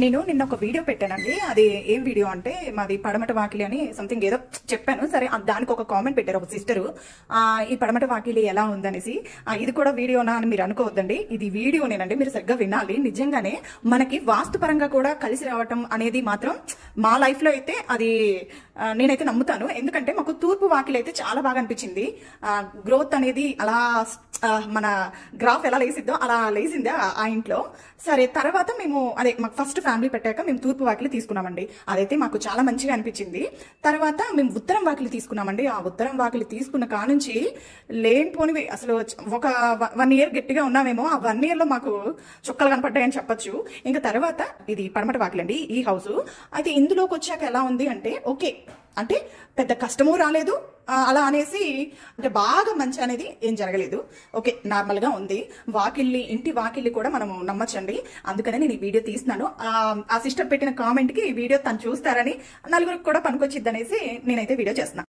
నేను నిన్న ఒక వీడియో పెట్టానండి. అది ఏం వీడియో అంటే మాది పడమట వాకిలి అని సంథింగ్ ఏదో చెప్పాను. సరే దానికి ఒక కామెంట్ పెట్టారు ఒక సిస్టరు, ఈ పడమట వాకిలి ఎలా ఉందనేసి. ఇది కూడా వీడియోనా అని మీరు అనుకోవద్దండి, ఇది వీడియోనేనండి, మీరు సరిగ్గా వినాలి. నిజంగానే మనకి వాస్తుపరంగా కూడా కలిసి రావటం అనేది మాత్రం మా లైఫ్ లో అయితే అది నేనైతే నమ్ముతాను. ఎందుకంటే మాకు తూర్పు వాకిలి అయితే చాలా బాగా అనిపించింది. గ్రోత్ అనేది అలా మన గ్రాఫ్ ఎలా లేసిద్దో అలా లేసింది ఆ ఇంట్లో. సరే తర్వాత మేము మాకు ఫస్ట్ ఫ్యామిలీ పెట్టాక మేము తూర్పు వాకిలి తీసుకున్నామండి. అదైతే మాకు చాలా మంచిగా అనిపించింది. తర్వాత మేము ఉత్తరం వాకిలి తీసుకున్నామండి. ఆ ఉత్తరం వాకిలి తీసుకున్న కానుంచి లేనిపోనివి అసలు ఒక 1 year గట్టిగా ఉన్నామేమో. ఆ 1 year లో మాకు చుక్కలు కనపడ్డాయని చెప్పొచ్చు. ఇంకా తర్వాత ఇది పడమట వాకిలి అండి ఈ హౌస్. అయితే ఇందులోకి వచ్చాక ఎలా ఉంది అంటే ఓకే, అంటే పెద్ద కష్టము రాలేదు అలా అనేసి, అంటే బాగా మంచి అనేది ఏం జరగలేదు. ఓకే, నార్మల్ గా ఉంది. ఇంటి వాకిల్ని కూడా మనం నమ్మచ్చండి. అందుకనే నేను ఈ వీడియో తీస్తున్నాను. ఆ సిస్టర్ పెట్టిన కామెంట్ కి ఈ వీడియో తను చూస్తారని, నలుగురికి కూడా పనికొచ్చిద్ది అనేసి నేనైతే వీడియో చేస్తున్నాను.